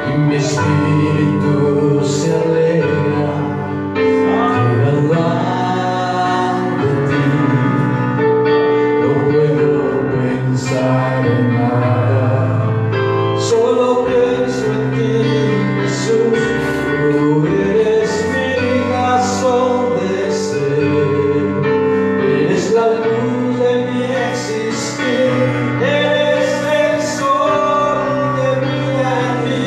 y mi espíritu se alegra de hablar de ti. No puedo pensar en nada, solo pienso en ti, Jesús. Tú eres mi razón de ser, eres la luz de mi existir, eres el sol que brilla en mí,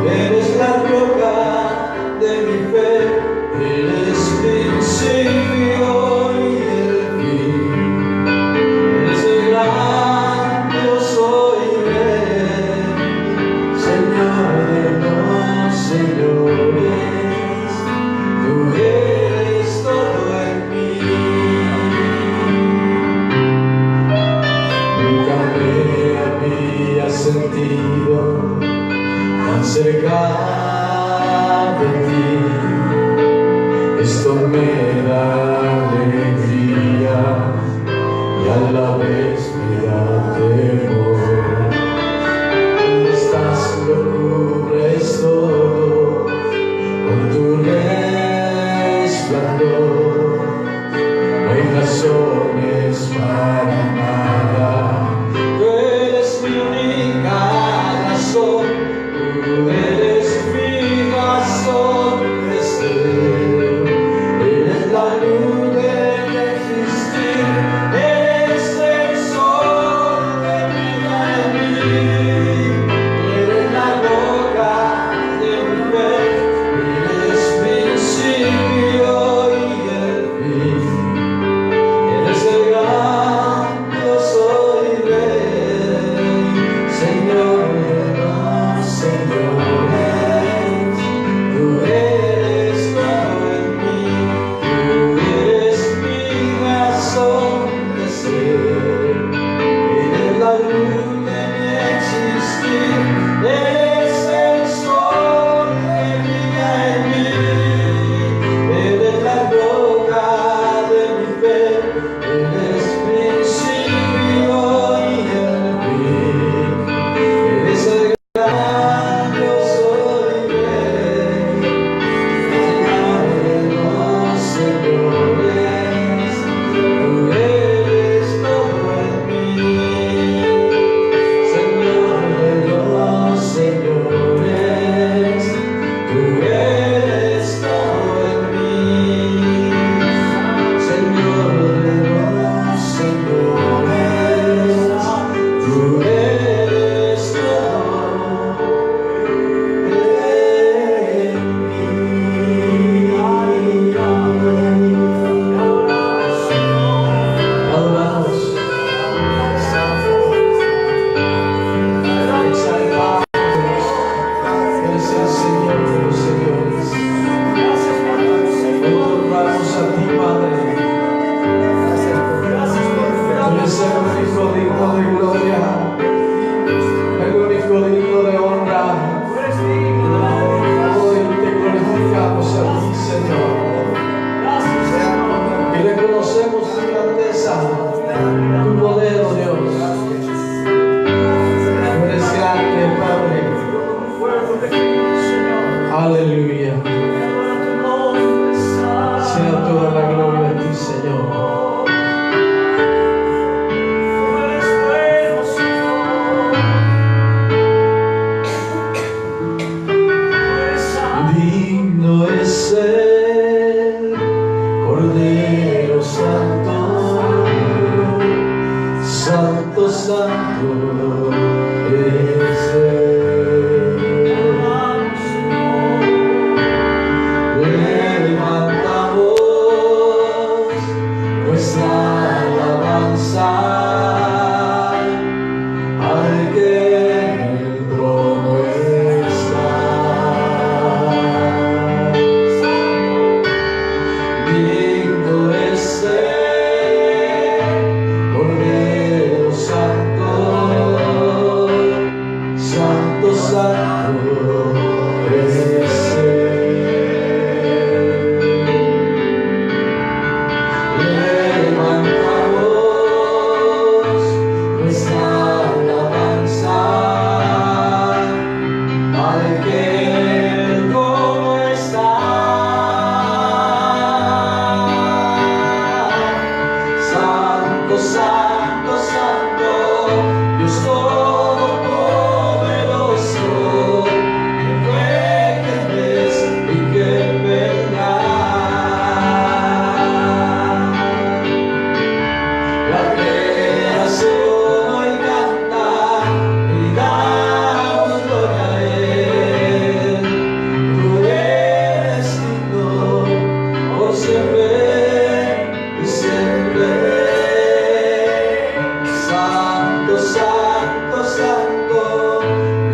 eres la roca de mi fe, eres principio y el fin, eres el gran Dios, soy Rey, Señor de los señores, tú eres todo en mí. Nunca me había sentido tan cerca de ti, esto me da alegría y a la vez me da temor. Cuando estás lo cubres todo con tu resplandor, no hay razones para nada, tú eres mi única razón, tú eres mi razón de ser, eres la luz de mi existir, eres el sol que brilla en mí, eres la roca de mi fe, eres principio y el fin, eres el gran Dios, soy Rey, Señor de los señores.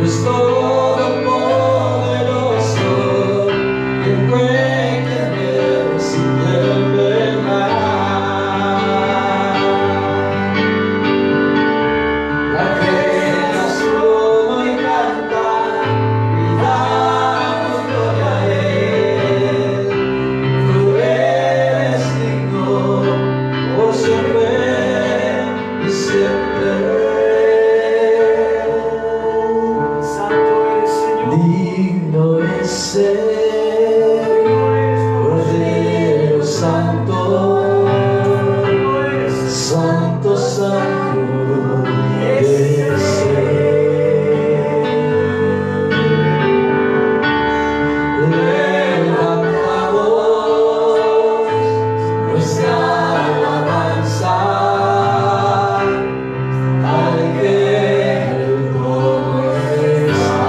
Dios todopoderoso, quien fue, quien es y quien vendrá. La creación hoy canta y damos gloria a Él. Tú eres digno por siempre y siempre. Digno es ser Cordero Santo, Santo, Santo es levantamos nuestra alabanza al que el trono está.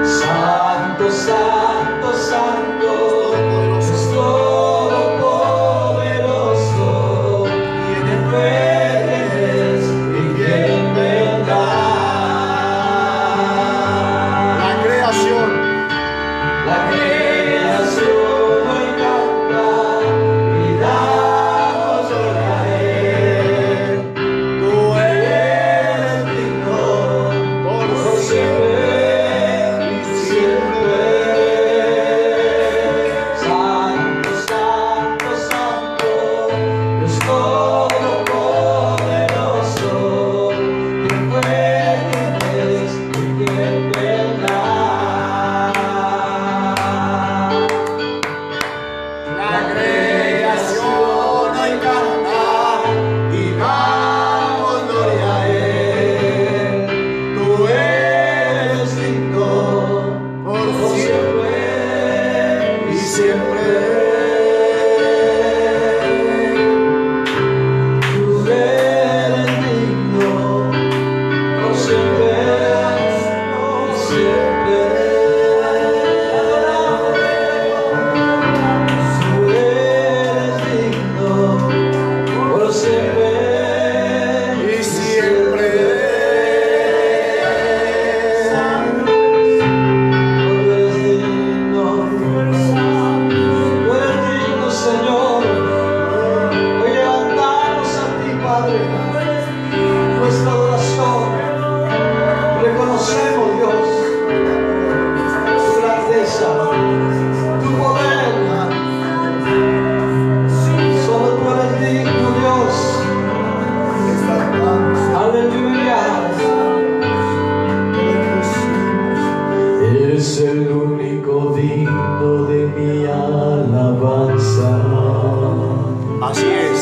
Santo, Santo, Santo, Dios todopoderoso, quien fue, quien es y quien vendrá. La creación hoy canta y damos gloria a Él. Tú eres digno por siempre y siempre. Santo, Santo, Santo, Dios todopoderoso, quien fue, quien es y quien vendrá. La creación hoy canta y damos gloria a Él. Tú eres digno por siempre y siempre. Tú eres digno por siempre y siempre. Tú eres digno por siempre y siempre. Tú eres digno, Señor. Hoy levantamos a ti, Padre, nuestra adoración. Reconocemos, Dios, tu grandeza, tu poder. Solo tú eres digno, Dios. Aleluya. Eres el único digno de mi alabanza. Así es.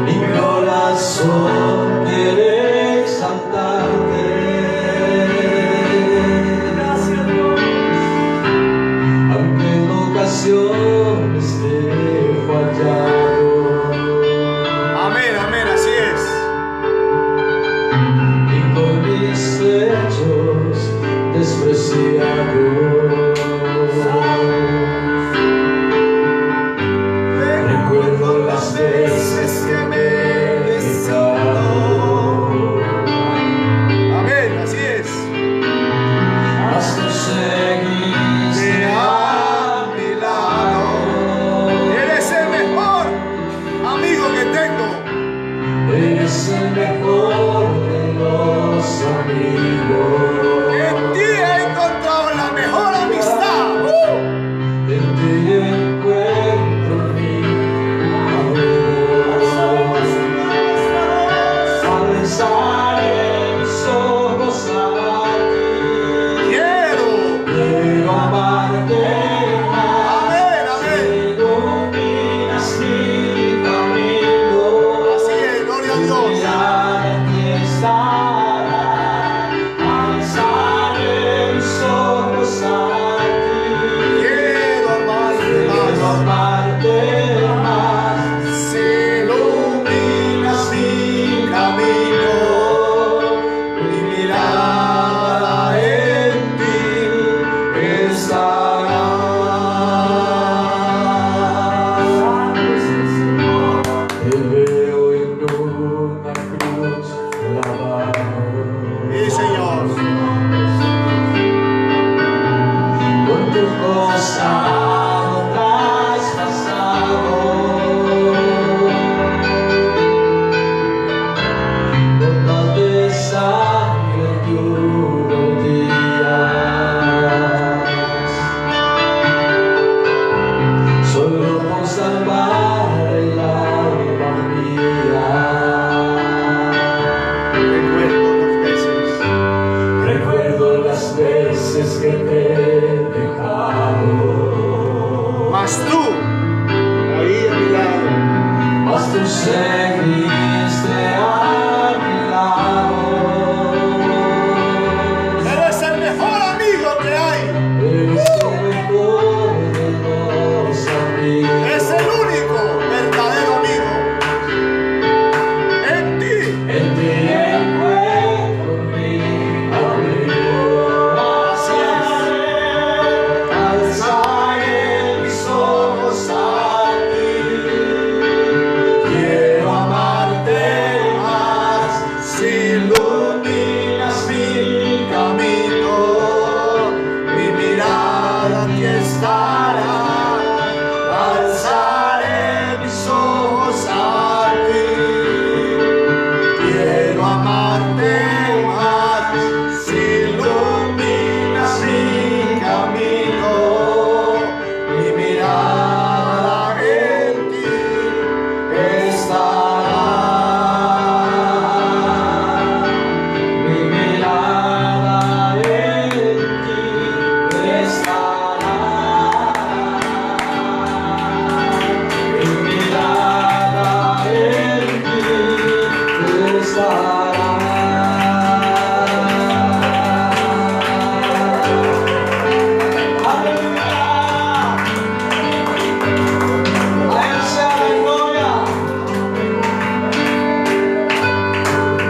Mi corazón quiere exaltarte. Gracias, Dios. Aunque en ocasiones te he fallado. Amén, amén, así es. Y con mis hechos despreciado. Recuerdo las veces que me he besado. Amén, así es. Mas tú seguiste a mi lado. Eres el mejor amigo que tengo. Eres el mejor de los amigos. En ti he encontrado la mejor amistad. En ti encuentro mi amor. seguiste a mi lado. Eres el mejor amigo que hay. Eres el mejor de los amigos. Es el único verdadero amigo. En ti encuentro mi amigo. Alzaré mis ojos a ti. Quiero amarte más si iluminas mi camino. Mi mirada aquí estará. Alzaré mis ojos a ti. Quiero amarte más si iluminas mi camino. Mi mirada en ti estará. Mi mirada en ti estará. Mi mirada en ti estará. Aleluya. A Él sea la gloria.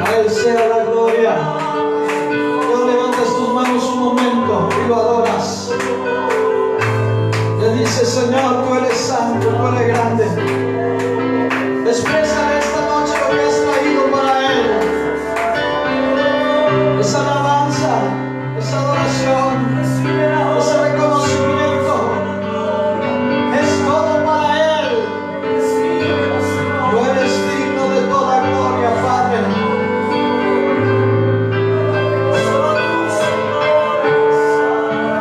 A Él sea la gloria. Cuando levantas tus manos un momento y lo adoras, le dices: Señor, tú eres santo, tú eres grande. Expresa esta noche lo que has traído para Él. Esa alabanza, esa adoración, ese reconocimiento, es todo para Él. Tú eres digno de toda gloria, Padre.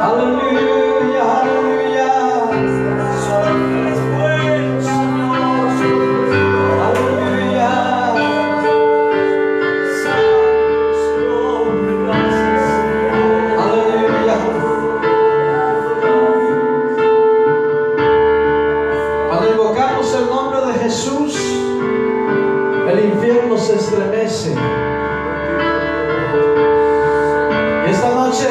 Aleluya, aleluya. Aleluya. Cuando invocamos el nombre de Jesús, el infierno se estremece. Y esta noche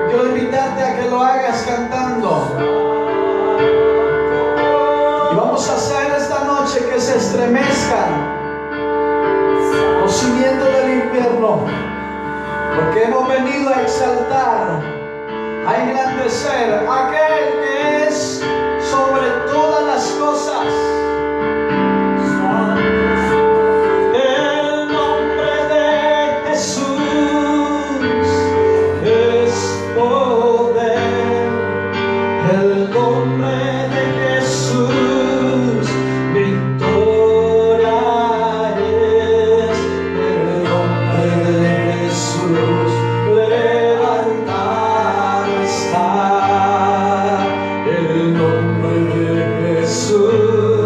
quiero invitarte a que lo hagas cantando. Y vamos a hacer esta noche que se estremezcan los cimientos del infierno, porque hemos venido a exaltar, a engrandecer a aquel que es sobre todas las cosas. El nombre de Jesús es poder. El nombre de Jesús victoria es. El nombre de Jesús levantar está. El nombre de Jesús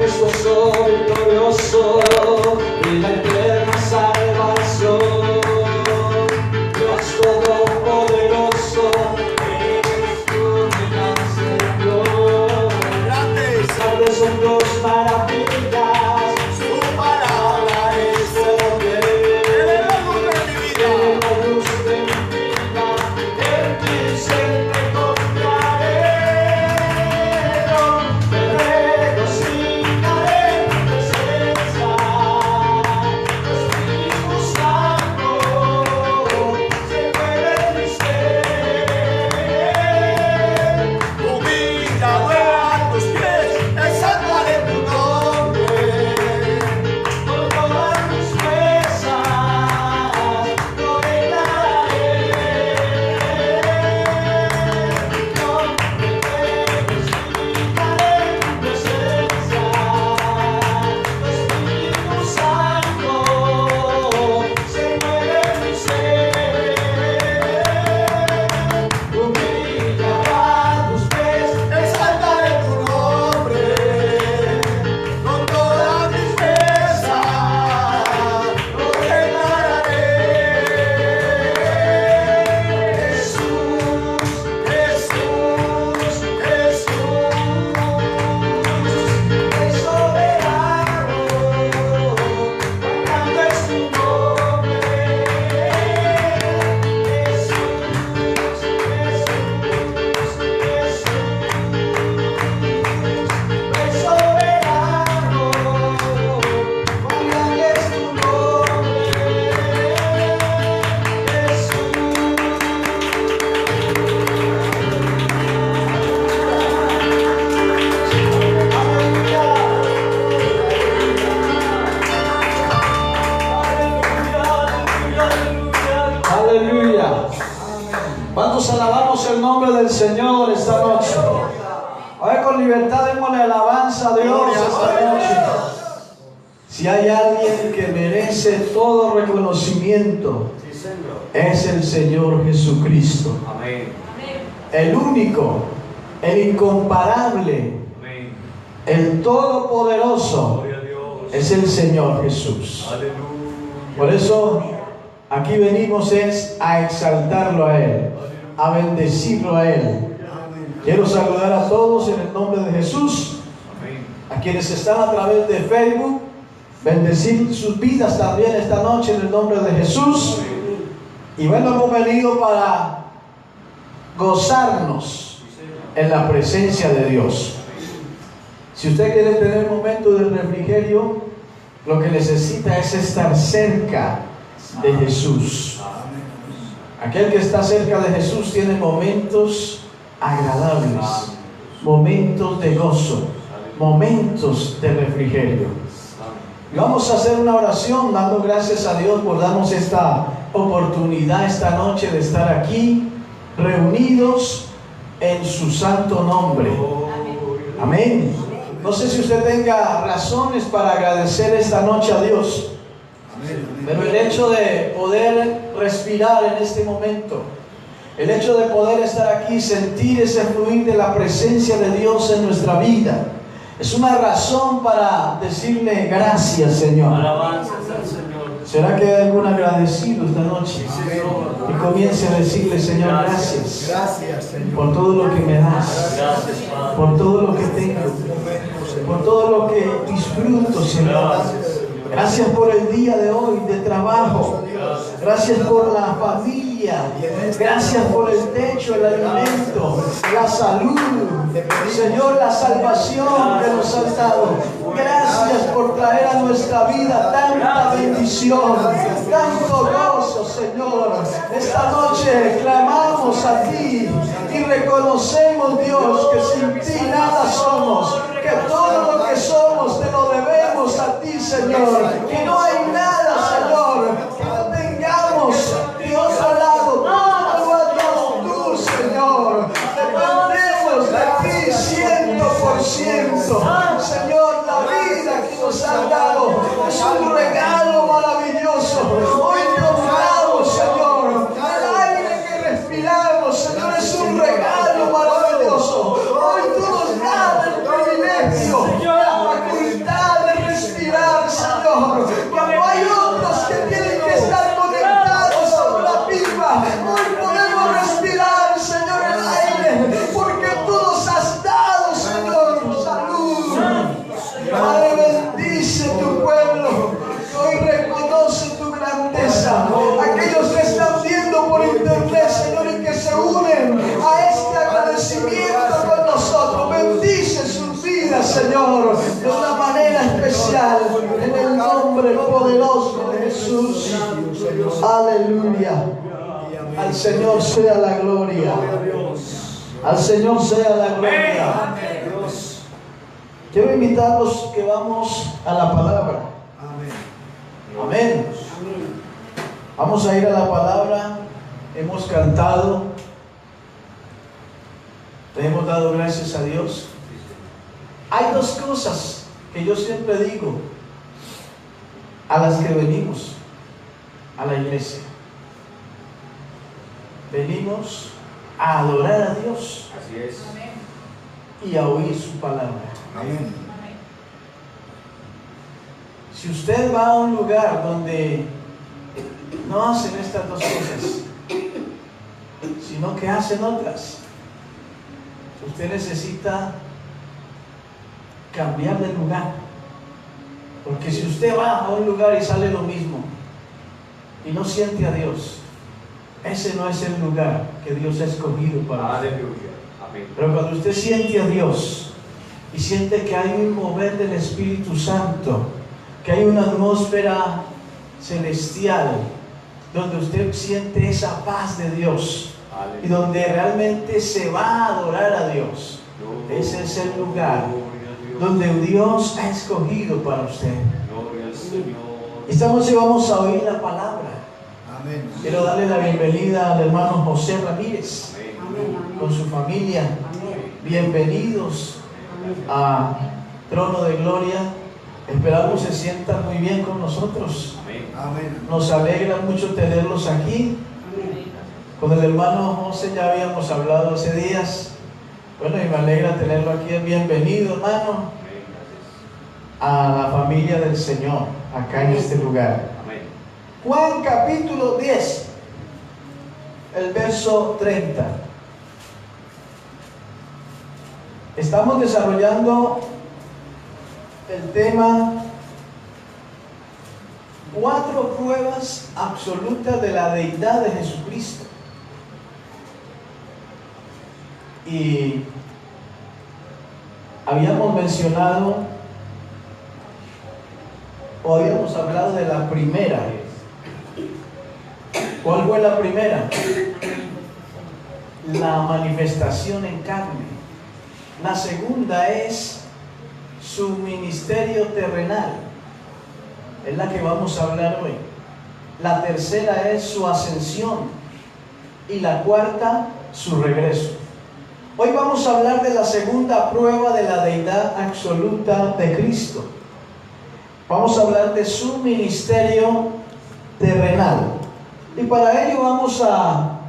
majestuoso, victorioso, y la eterna salvación. Dios todopoderoso, eres tú mi gran Señor. Grandes son tus maravillas, su palabra es poder. Eres la luz de mi vida, en ti siempre confiaré. Me regocijaré en tu presencia, Espíritu Santo se mueve en mi ser. Humillado a tus pies, exaltaré tu nombre. Por todas mis fuerzas lo declararé. No me regocijaré en tu presencia, Espíritu Santo se mueve en mi ser. Humillado a tus pies, exaltaré tu nombre. Con todas mis fuerzas lo declararé. Jesús, Jesús, Jesús, el soberano, cuán grande es tu nombre. Jesús, Jesús, Jesús, el soberano, cuán grande es tu nombre. Aleluya. ¿Cuántos alabamos el nombre del Señor esta noche? Hoy con libertad démosle alabanza a Dios esta noche. Si hay alguien que merece todo reconocimiento, es el Señor Jesucristo. Amén. El único, el incomparable, Amén. el todopoderoso Gloria a Dios. es el Señor Jesús. Aleluya. Por eso aquí venimos es a exaltarlo a Él, a bendecirlo a Él. Quiero saludar a todos en el nombre de Jesús, Amén. a quienes están a través de Facebook, bendecir sus vidas también esta noche en el nombre de Jesús. Y bueno, hemos venido para gozarnos en la presencia de Dios. Si usted quiere tener un momento de refrigerio, lo que necesita es estar cerca de Jesús. Aquel que está cerca de Jesús tiene momentos agradables, momentos de gozo, momentos de refrigerio. Y vamos a hacer una oración dando gracias a Dios por darnos esta oportunidad esta noche de estar aquí reunidos en su santo nombre. Amén. No sé si usted tenga razones para agradecer esta noche a Dios, pero el hecho de poder respirar en este momento, el hecho de poder estar aquí, sentir ese fluir de la presencia de Dios en nuestra vida, es una razón para decirle gracias, Señor. Alabanzas al Señor. ¿Será que hay algún agradecido esta noche? Y comience a decirle, Señor, gracias. Gracias, Señor. Por todo lo que me das, Gracias, Padre. por todo lo que tengo, por todo lo que disfruto, Señor. Gracias por el día de hoy de trabajo. Gracias por la familia. Gracias por el techo, el alimento, la salud. Señor, la salvación que nos has dado. Gracias por traer a nuestra vida tanta bendición, tanto gozo, Señor. Esta noche clamamos a ti y reconocemos, Dios, que sin ti nada somos, que todo lo que somos te lo debemos a ti, Señor. Que no hay nada, Señor, que no tengamos, Dios, al lado. Todo lo has dado tú, Señor. Dependemos de ti 100%. Señor, la vida que nos has dado es un regalo maravilloso. Hoy te honramos, Señor. El aire que respiramos, Señor, es un regalo maravilloso. Hoy tú nos das el privilegio, la facultad Señor, de una manera especial, en el nombre poderoso de Jesús. Aleluya. Al Señor sea la gloria. Al Señor sea la gloria. Quiero invitarlos que vamos a la palabra. Amén. Vamos a ir a la palabra. Hemos cantado. Le hemos dado gracias a Dios. Hay dos cosas que yo siempre digo a las que venimos a la iglesia. Venimos a adorar a Dios. Así es. Y a oír su palabra. Amén. Si usted va a un lugar donde no hacen estas dos cosas, sino que hacen otras, usted necesita cambiar de lugar. Porque si usted va a un lugar y sale lo mismo y no siente a Dios, ese no es el lugar que Dios ha escogido para usted. Pero cuando usted siente a Dios y siente que hay un mover del Espíritu Santo, que hay una atmósfera celestial, donde usted siente esa paz de Dios y donde realmente se va a adorar a Dios, ese es el lugar donde Dios ha escogido para usted. Esta noche vamos a oír la palabra. Amén. Quiero darle la bienvenida al hermano José Ramírez con su familia. Bienvenidos a Trono de Gloria. Esperamos se sientan muy bien con nosotros. Amén. Nos alegra mucho tenerlos aquí. Con el hermano José ya habíamos hablado hace días. Bueno, y me alegra tenerlo aquí. Bienvenido, hermano, a la familia del Señor, acá en este lugar. Juan capítulo 10, el verso 30. Estamos desarrollando el tema 4 pruebas absolutas de la deidad de Jesucristo. Y habíamos mencionado o habíamos hablado de la primera. ¿Cuál fue la primera? La manifestación en carne. La segunda es su ministerio terrenal. Es la que vamos a hablar hoy. La tercera es su ascensión. Y la cuarta, su regreso. Hoy vamos a hablar de la segunda prueba de la deidad absoluta de Cristo. Vamos a hablar de su ministerio terrenal. Y para ello vamos a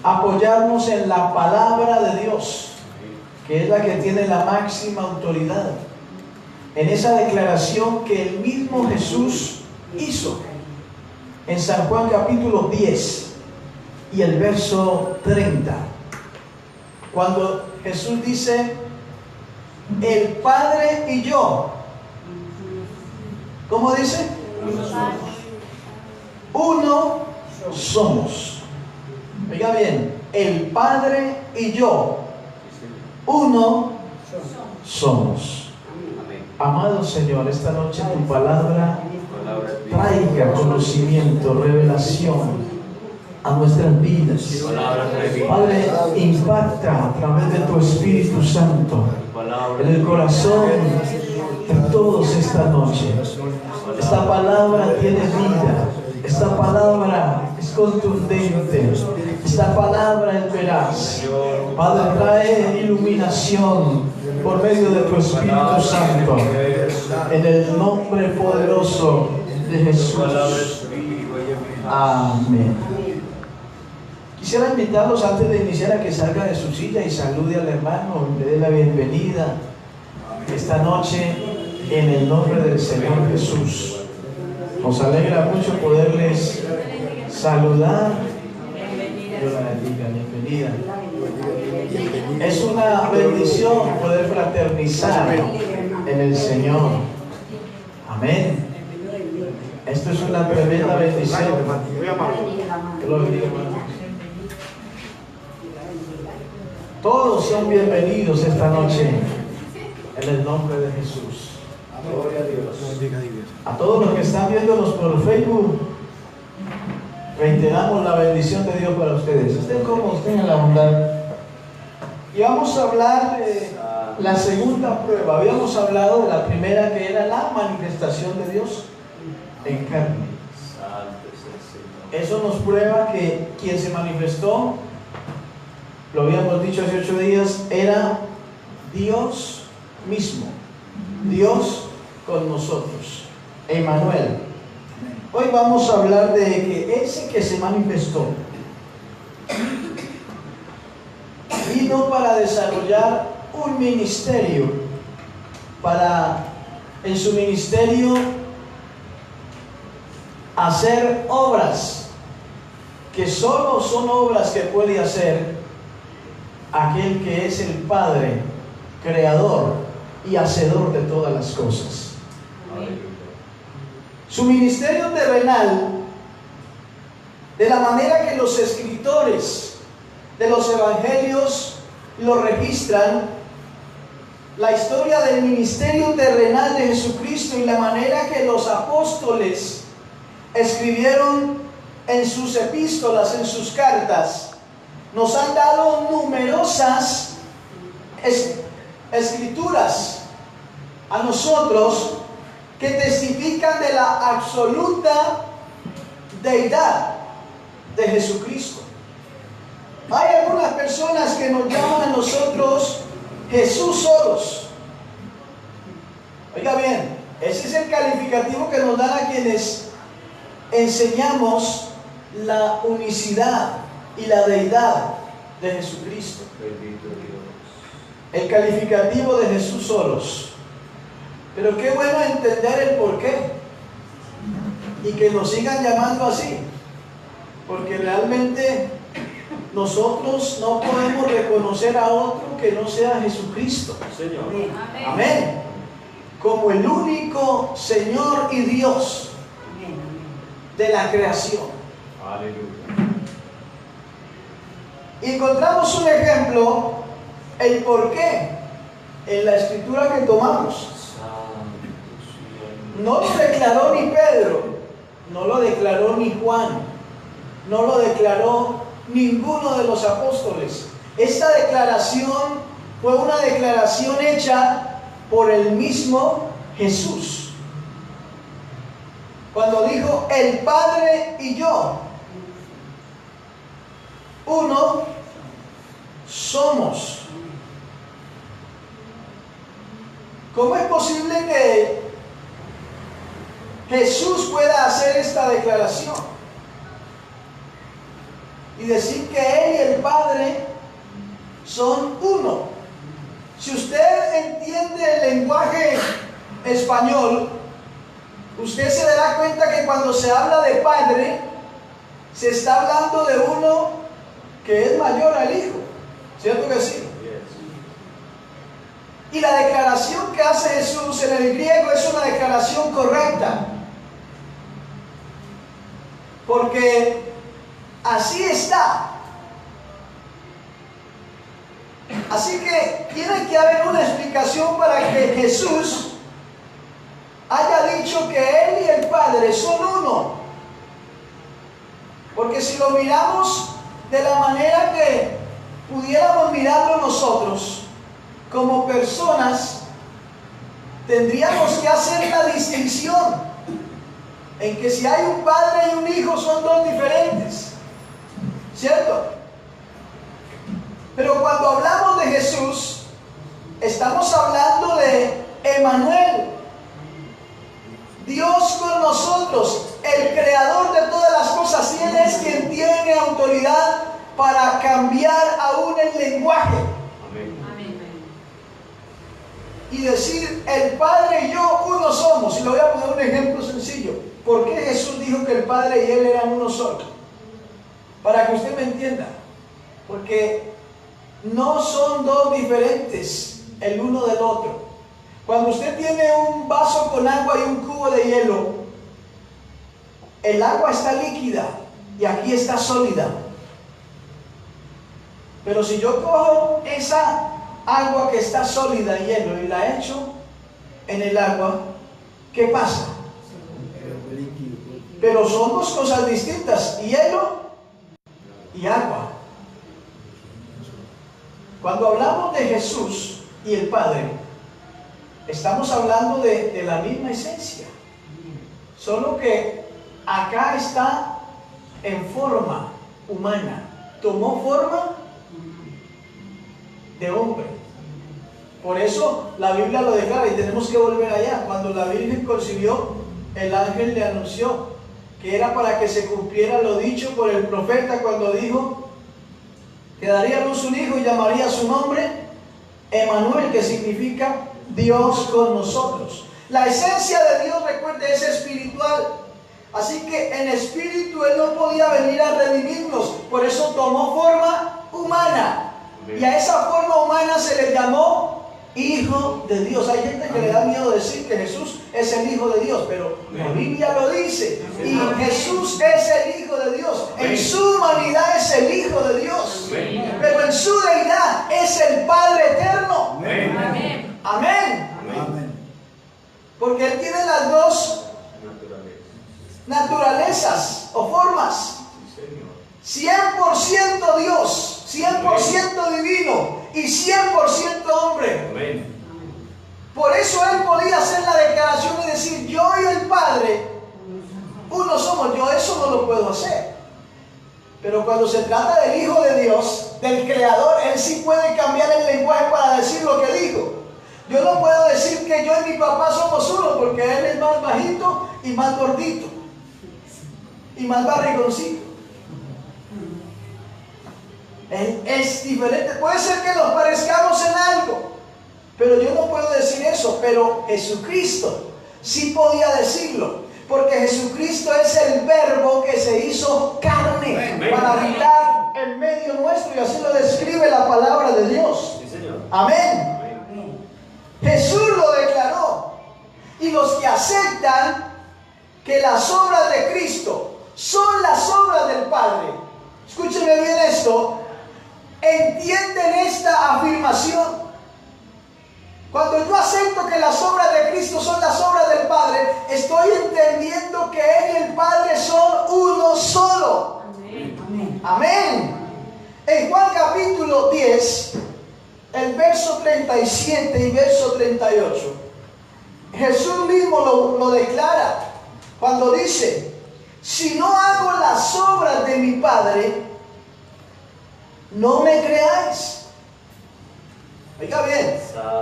apoyarnos en la palabra de Dios, que es la que tiene la máxima autoridad. En esa declaración que el mismo Jesús hizo en San Juan capítulo 10 y el verso 30. Cuando Jesús dice, el Padre y yo, ¿cómo dice? Uno somos. Oiga bien, el Padre y yo, uno somos. Amado Señor, esta noche tu palabra traiga conocimiento, revelación a nuestras vidas. Padre, impacta a través de tu Espíritu Santo en el corazón de todos esta noche. Esta palabra tiene vida. Esta palabra es contundente. Esta palabra es veraz. Padre, trae iluminación por medio de tu Espíritu Santo. En el nombre poderoso de Jesús. Amén. Quisiera invitarlos antes de iniciar a que salga de su silla y salude al hermano, le dé la bienvenida esta noche en el nombre del Señor Jesús. Nos alegra mucho poderles saludar. Dios la bendiga, bienvenida. Es una bendición poder fraternizar en el Señor. Amén. Esto es una tremenda bendición. Gloria, hermano. Todos son bienvenidos esta noche En el nombre de Jesús. Gloria a Dios. A todos los que están viéndonos por Facebook, reiteramos la bendición de Dios para ustedes. Estén cómodos, tengan la bondad. Y vamos a hablar de la segunda prueba. Habíamos hablado de la primera, que era la manifestación de Dios en carne. Eso nos prueba que quien se manifestó, lo habíamos dicho hace 8 días, era Dios mismo. Dios con nosotros. Emmanuel. Hoy vamos a hablar de que ese que se manifestó vino para desarrollar un ministerio, para en su ministerio hacer obras que solo son obras que puede hacer aquel que es el Padre, creador y hacedor de todas las cosas. Su ministerio terrenal, de la manera que los escritores de los evangelios lo registran, la historia del ministerio terrenal de Jesucristo y la manera que los apóstoles escribieron en sus epístolas, en sus cartas, nos han dado numerosas escrituras a nosotros que testifican de la absoluta deidad de Jesucristo. Hay algunas personas que nos llaman a nosotros Jesús solos. Oiga bien, ese es el calificativo que nos dan a quienes enseñamos la unicidad y la deidad de Jesucristo. Bendito Dios. El calificativo de Jesús solos. Pero qué bueno entender el porqué y que nos sigan llamando así, porque realmente nosotros no podemos reconocer a otro que no sea Jesucristo. Señor. Amén. Como el único Señor y Dios de la creación. Aleluya. Y encontramos un ejemplo, el porqué, en la escritura que tomamos. No lo declaró ni Pedro, no lo declaró ni Juan, no lo declaró ninguno de los apóstoles. Esta declaración fue una declaración hecha por el mismo Jesús. Cuando dijo, el Padre y yo, uno somos. ¿Cómo es posible que Jesús pueda hacer esta declaración y decir que Él y el Padre son uno? Si usted entiende el lenguaje español, usted se dará cuenta que cuando se habla de Padre, se está hablando de uno que es mayor al Hijo. ¿Cierto que sí? Y la declaración que hace Jesús en el griego es una declaración correcta. Porque así está. Así que tiene que haber una explicación para que Jesús haya dicho que Él y el Padre son uno. Porque si lo miramos de la manera que pudiéramos mirarlo nosotros, como personas, tendríamos que hacer la distinción en que si hay un padre y un hijo son dos diferentes, ¿cierto? Pero cuando hablamos de Jesús, estamos hablando de Emmanuel, Dios con nosotros, el creador de todas las cosas, y Él es quien tiene autoridad para cambiar aún el lenguaje. Y decir, el Padre y yo uno somos. Y le voy a poner un ejemplo sencillo. ¿Por qué Jesús dijo que el Padre y Él eran uno solo? Para que usted me entienda. Porque no son dos diferentes el uno del otro. Cuando usted tiene un vaso con agua y un cubo de hielo, el agua está líquida y aquí está sólida. Pero si yo cojo esa agua que está sólida, hielo, y la echo en el agua, ¿qué pasa? Pero son dos cosas distintas, hielo y agua. Cuando hablamos de Jesús y el Padre, estamos hablando de la misma esencia, solo que acá está en forma humana, tomó forma de hombre. Por eso la Biblia lo declara, y tenemos que volver allá. Cuando la Virgen concibió, el ángel le anunció que era para que se cumpliera lo dicho por el profeta cuando dijo que daría a luz un hijo y llamaría su nombre Emmanuel, que significa Dios con nosotros. La esencia de Dios, recuerde, es espiritual. Así que en espíritu Él no podía venir a redimirnos. Por eso tomó forma humana. Y a esa forma humana se le llamó Hijo de Dios. Hay gente que le da miedo decir que Jesús es el Hijo de Dios, pero la Biblia lo dice. Y Jesús es el Hijo de Dios. En su humanidad es el Hijo de Dios. Pero en su deidad es el Padre eterno. Amén. Amén. Porque Él tiene las dos naturalezas o formas. 100% Dios, 100% divino y 100% hombre. Por eso Él podía hacer la declaración y decir: yo y el Padre uno somos. Yo eso no lo puedo hacer. Pero cuando se trata del Hijo de Dios, del Creador, Él sí puede cambiar el lenguaje para decir lo que dijo. Yo no puedo decir que yo y mi papá somos uno, porque Él es más bajito y más gordito y más barrigoncito. Él es diferente. Puede ser que nos parezcamos en algo, pero yo no puedo decir eso. Pero Jesucristo sí podía decirlo, porque Jesucristo es el Verbo que se hizo carne para habitar en medio nuestro, y así lo describe la palabra de Dios. Amén. Jesús lo declaró. Y los que aceptan que las obras de Cristo son las obras del Padre, escúchenme bien esto, entienden esta afirmación. Cuando yo acepto que las obras de Cristo son las obras del Padre, estoy entendiendo que Él y el Padre son uno solo. Amén. Amén. En Juan capítulo 10, el verso 37 y verso 38, Jesús mismo lo declara cuando dice: si no hago las obras de mi Padre, no me creáis. Oiga bien,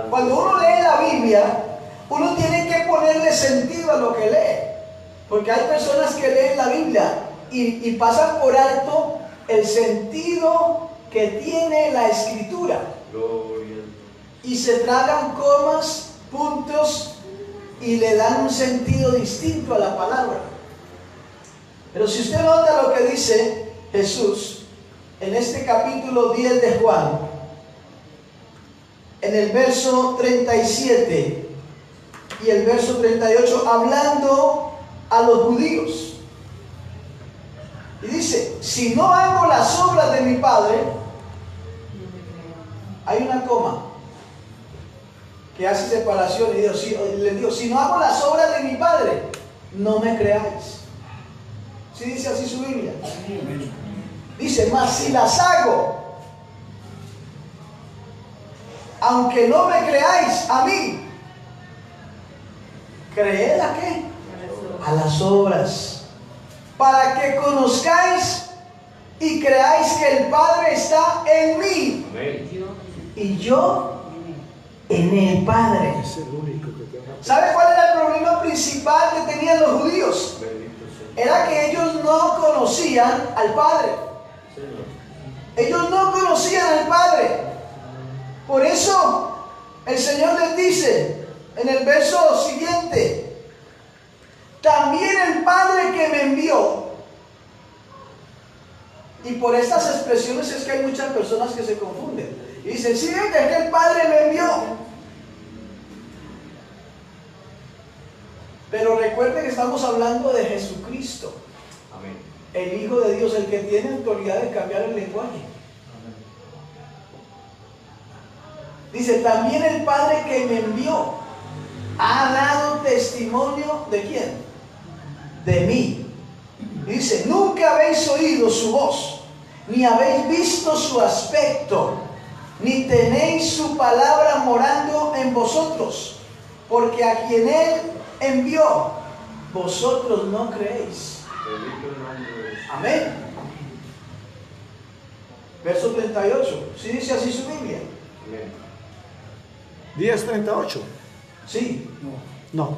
cuando uno lee la Biblia, uno tiene que ponerle sentido a lo que lee, porque hay personas que leen la Biblia y pasan por alto el sentido que tiene la Escritura, y se tragan comas, puntos, y le dan un sentido distinto a la palabra. Pero si usted nota lo que dice Jesús en este capítulo 10 de Juan, en el verso 37 y el verso 38, hablando a los judíos, y dice: si no hago las obras de mi Padre, hay una coma que hace separación, y les digo: si no hago las obras de mi Padre, no me creáis. ¿Sí dice así su Biblia? Dice: mas si las hago, aunque no me creáis a mí, creed a qué? A las obras, para que conozcáis y creáis que el Padre está en mí y yo en el Padre. ¿Sabe cuál era el problema principal que tenían los judíos? Era que ellos no conocían al Padre. Ellos no conocían al Padre. Por eso el Señor les dice en el verso siguiente: también el Padre que me envió. Y por estas expresiones es que hay muchas personas que se confunden y dicen: sí, es que el Padre me envió. Pero recuerden que estamos hablando de Jesucristo. Amén. El Hijo de Dios, el que tiene autoridad de cambiar el lenguaje. Amén. Dice, también el Padre que me envió ha dado testimonio ¿de quién? De mí. Dice, nunca habéis oído su voz, ni habéis visto su aspecto, ni tenéis su palabra morando en vosotros, porque a quien él envió, vosotros no creéis. Amén. Verso 38. ¿Sí dice así su Biblia? 10:38. Sí. No.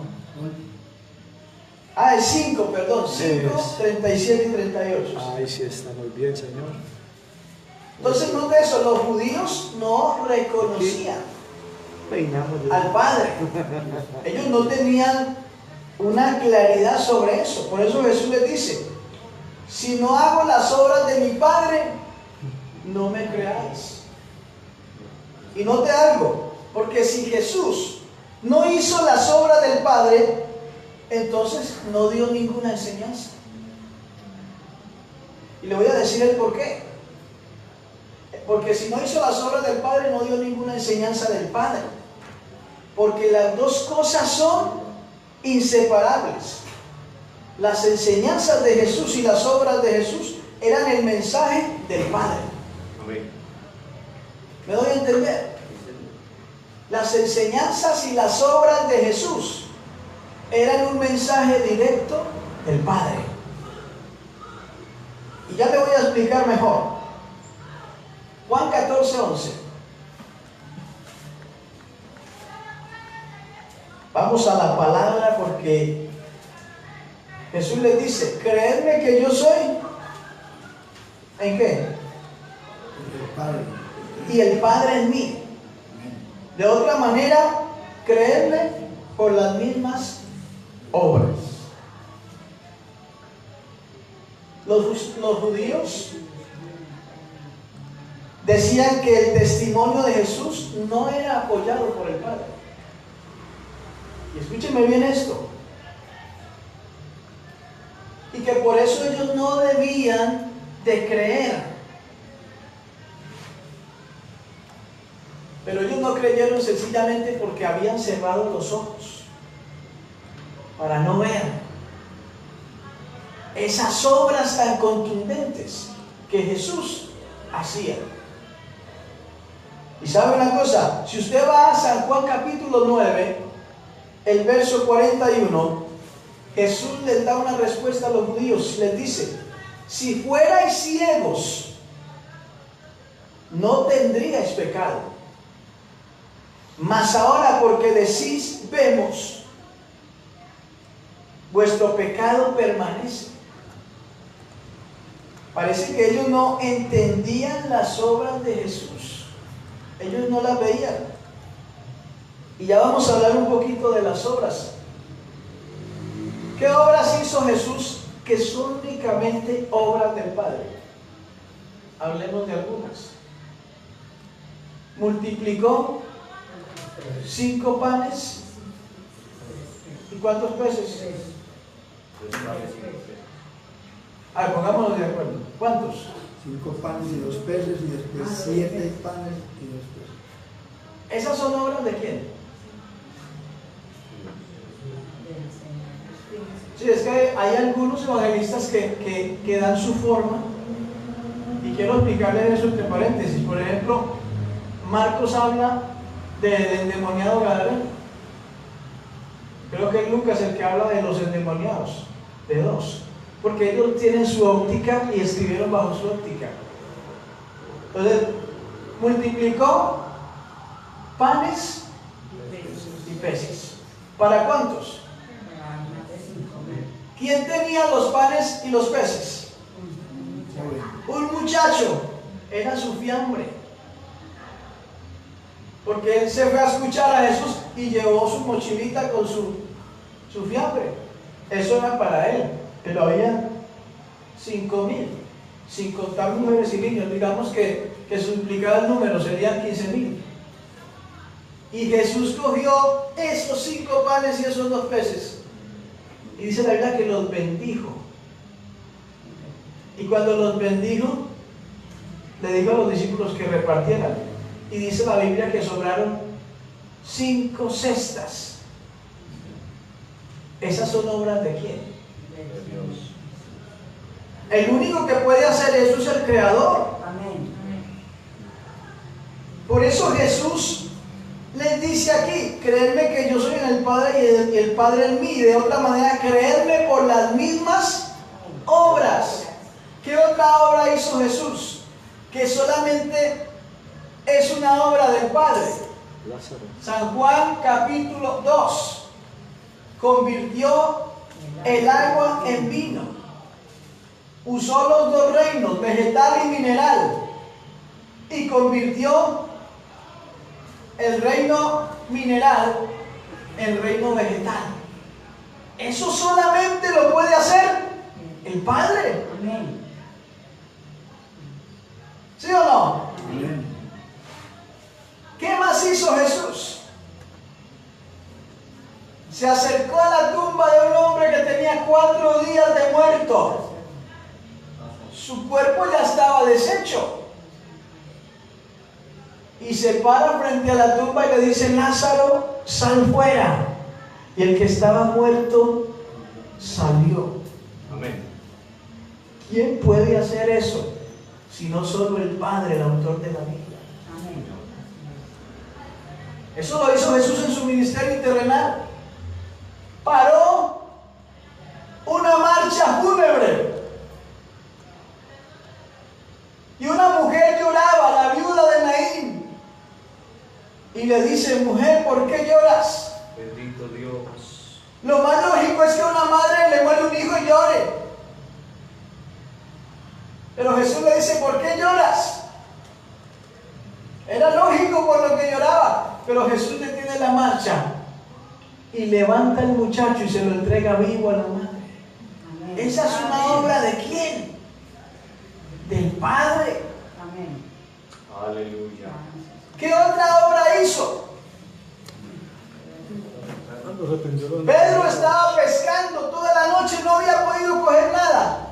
Es 5, perdón. 5, 37 y 38. Ahí sí está muy bien, Señor. Entonces, note eso, los judíos no reconocían al Padre. Ellos no tenían una claridad sobre eso. Por eso Jesús les dice, si no hago las obras de mi Padre, no me creáis. Y note algo, porque si Jesús no hizo las obras del Padre, entonces no dio ninguna enseñanza. Y le voy a decir el por qué. Porque si no hizo las obras del Padre, no dio ninguna enseñanza del Padre. Porque las dos cosas son inseparables. Las enseñanzas de Jesús y las obras de Jesús eran el mensaje del Padre. ¿Me doy a entender? Las enseñanzas y las obras de Jesús eran un mensaje directo del Padre. Y ya le voy a explicar mejor. Juan 14:11. Vamos a la palabra porque Jesús les dice, creedme que yo soy. ¿En qué? El Padre. Y el Padre en mí. De otra manera, creedme por las mismas obras. Los judíos decían que el testimonio de Jesús no era apoyado por el Padre. Y escúchenme bien esto. Y que por eso ellos no debían de creer. Pero ellos no creyeron sencillamente porque habían cerrado los ojos para no ver esas obras tan contundentes que Jesús hacía. Y sabe una cosa, si usted va a San Juan capítulo 9, el verso 41, Jesús les da una respuesta a los judíos, les dice, si fuerais ciegos, no tendríais pecado. Mas ahora porque decís, vemos, vuestro pecado permanece. Parece que ellos no entendían las obras de Jesús. Ellos no las veían. Y ya vamos a hablar un poquito de las obras. ¿Qué obras hizo Jesús que son únicamente obras del Padre? Hablemos de algunas. Multiplicó 5 panes. ¿Y cuántos peces? Pongámonos de acuerdo. ¿Cuántos? 5 panes y 2 peces y después 7 panes y 2 peces. ¿Esas son obras de quién? Sí, es que hay algunos evangelistas que dan su forma y quiero explicarles eso entre paréntesis. Por ejemplo, Marcos habla del endemoniado Gadareno. Creo que es Lucas el que habla de los endemoniados, de 2, porque ellos tienen su óptica y escribieron bajo su óptica. Entonces, multiplicó panes y peces. ¿Para cuántos? ¿Quién tenía los panes y los peces? Un muchacho. Era su fiambre. Porque él se fue a escuchar a Jesús y llevó su mochilita con su fiambre. Eso era para él. Pero había 5,000, sin contar mujeres y niños. Digamos que su implicado número serían 15,000. Y Jesús cogió esos 5 panes y esos 2 peces. Y dice la Biblia que los bendijo. Y cuando los bendijo, le dijo a los discípulos que repartieran. y dice la Biblia que sobraron 5 cestas. ¿Esas son obras de quién? De Dios. El único que puede hacer eso es el Creador. Amén. Por eso Jesús les dice aquí: creedme que yo soy en el Padre y el Padre en mí. De otra manera, creedme por las mismas obras. ¿Qué otra obra hizo Jesús? Que solamente es una obra del Padre. Lázaro. San Juan capítulo 2. Convirtió el agua en vino. Usó los 2 reinos, vegetal y mineral, y convirtió el reino mineral en reino vegetal. Eso solamente lo puede hacer el Padre. Amén. ¿Sí o no? Amén. ¿Qué más hizo Jesús? Se acercó a la tumba de un hombre que tenía 4 días de muerto. Su cuerpo ya estaba deshecho. Y se para frente a la tumba y le dice: Lázaro, sal fuera. Y el que estaba muerto salió. Amén. ¿Quién puede hacer eso? Si no solo el Padre, el autor de la vida. Amén. Eso lo hizo Jesús en su ministerio terrenal. Paró una marcha fúnebre. Y una mujer lloraba, la viuda de Naín. Y le dice: mujer, ¿por qué lloras? Bendito Dios. Lo más lógico es que una madre le muere un hijo y llore. Pero Jesús le dice: ¿por qué lloras? Era lógico por lo que lloraba. Pero Jesús detiene la marcha y levanta al muchacho y se lo entrega vivo a la madre. Amén. ¿Esa es una obra de quién? Del Padre. Amén. Aleluya. ¿Qué otra obra hizo? Pedro Pedro estaba pescando toda la noche, no había podido coger nada.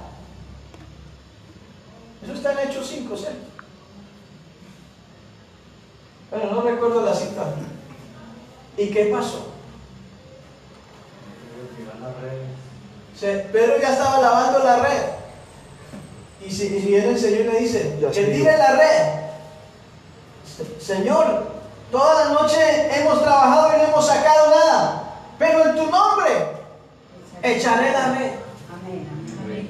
Eso está en Hechos 5, ¿cierto? Pero no recuerdo la cita. ¿Y qué pasó? Pedro ya estaba lavando la red. Y viene el Señor y le dice: que tire la red. Señor, toda la noche hemos trabajado y no hemos sacado nada, pero en tu nombre echaré la red. Amén. Amén.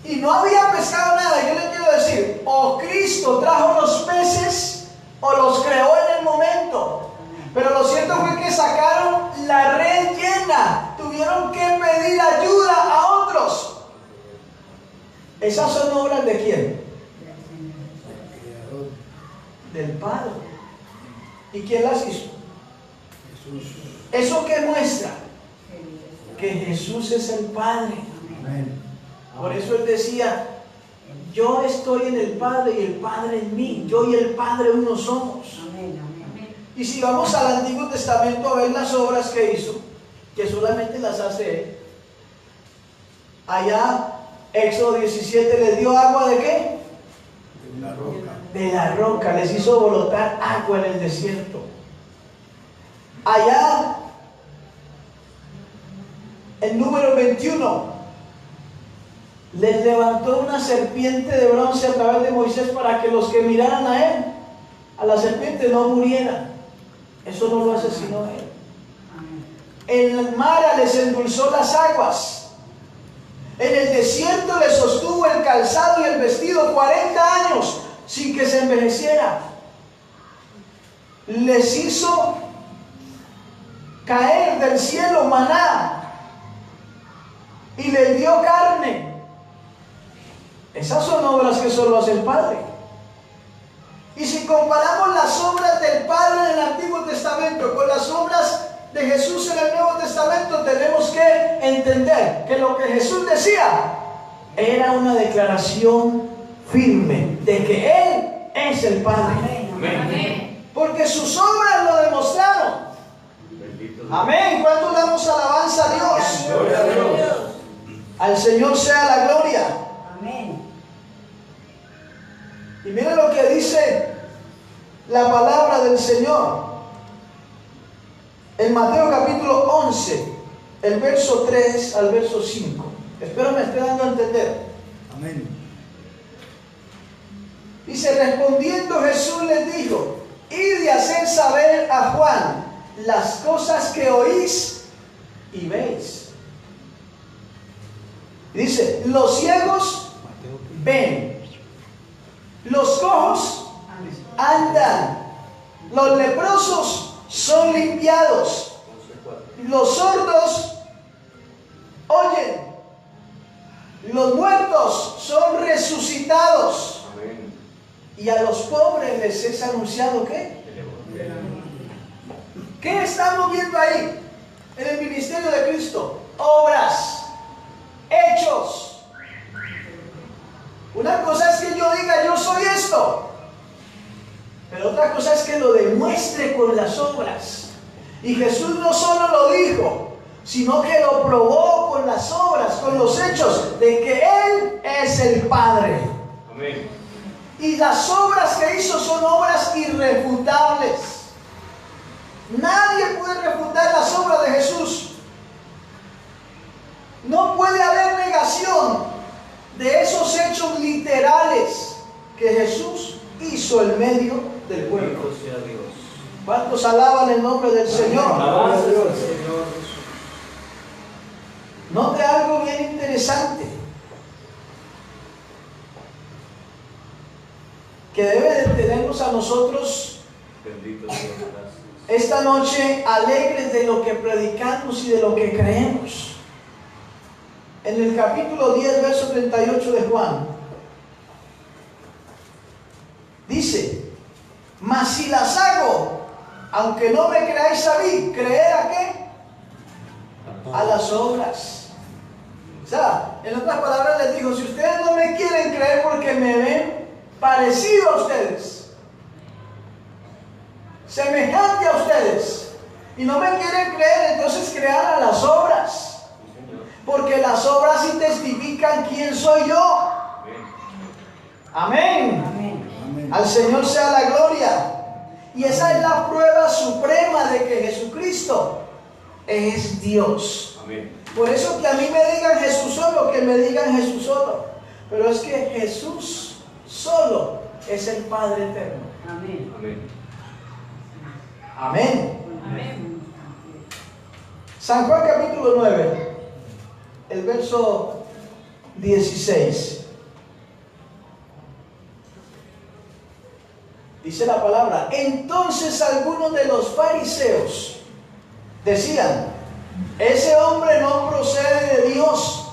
Y no había pescado nada. Yo le quiero decir: o Cristo trajo los peces o los creó en el momento. Pero lo cierto fue que sacaron la red llena. Tuvieron que pedir ayuda a otros. ¿Esas son obras de quién? Del Padre. ¿Y quién las hizo? Jesús. ¿Eso qué muestra? Que Jesús es el Padre. Amén. Por eso Él decía: yo estoy en el Padre y el Padre en mí. Yo y el Padre uno somos. Amén. Amén. Y si vamos al Antiguo Testamento a ver las obras que hizo, que solamente las hace Él. Allá, Éxodo 17, les dio agua ¿de qué? De la roca. De la roca, les hizo brotar agua en el desierto. Allá, en número 21, les levantó una serpiente de bronce a través de Moisés para que los que miraran a él, a la serpiente, no murieran. Eso no lo asesinó él. En el mar les endulzó las aguas. En el desierto les sostuvo el calzado y el vestido 40 años sin que se envejeciera. Les hizo caer del cielo maná y les dio carne. Esas son obras que solo hace el Padre. Y si comparamos las obras del Padre en el Antiguo Testamento con las obras de Jesús en el Nuevo Testamento, tenemos que entender que lo que Jesús decía era una declaración firme de que Él es el Padre. Amén. Porque sus obras lo demostraron. Bendito Dios. Amén. ¿Cuánto damos alabanza a Dios? Gloria a Dios. Al Señor sea la gloria. Amén. Y miren lo que dice la palabra del Señor. En Mateo capítulo 11, el verso 3 al verso 5. Espero me esté dando a entender. Amén. Dice, respondiendo Jesús les dijo, id y haced saber a Juan las cosas que oís y veis. Dice, los ciegos ven, los cojos andan, los leprosos son limpiados, los sordos oyen, los muertos son resucitados. Amén. Y a los pobres les es anunciado ¿qué? ¿Qué estamos viendo ahí? En el ministerio de Cristo. Obras, hechos. Una cosa es que yo diga yo soy esto, pero otra cosa es que lo demuestre con las obras. Y Jesús no solo lo dijo, sino que lo probó con las obras, con los hechos de que Él es el Padre. Amén. Y las obras que hizo son obras irrefutables. Nadie puede refutar las obras de Jesús. No puede haber negación de esos hechos literales que Jesús hizo en medio del pueblo. Bendito sea Dios. ¿Cuántos alaban el nombre del Señor? Alabanza al Señor. Note algo bien interesante que debe de tenernos a nosotros Bendito sea Dios. esta noche alegres de lo que predicamos y de lo que creemos. En el capítulo 10, verso 38 de Juan, dice, mas si las hago, aunque no me creáis a mí, ¿creer a qué? A las obras. O sea, en otras palabras les digo, si ustedes no me quieren creer porque me ven parecido a ustedes, semejante a ustedes, y no me quieren creer, entonces crean a las obras. Porque las obras sí testifican quién soy yo. Amén. Amén. Al Señor sea la gloria. Y esa es la prueba suprema de que Jesucristo es Dios. Amén. Por eso que a mí me digan Jesús solo, que me digan Jesús solo. Pero es que Jesús solo es el Padre eterno. Amén. Amén. Amén. Amén. San Juan capítulo 9, el verso 16. Dice la palabra, entonces algunos de los fariseos decían, ese hombre no procede de Dios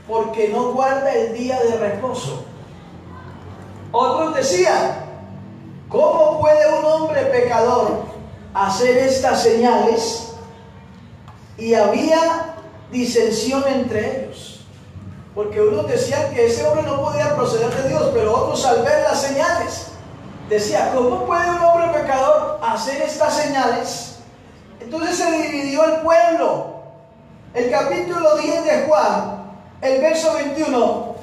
porque no guarda el día de reposo. Otros decían, ¿cómo puede un hombre pecador hacer estas señales? Y había disensión entre ellos, porque unos decían que ese hombre no podía proceder de Dios, pero otros al ver las señales decía, ¿cómo puede un hombre pecador hacer estas señales? Entonces se dividió el pueblo. El capítulo 10 de Juan, el verso 21,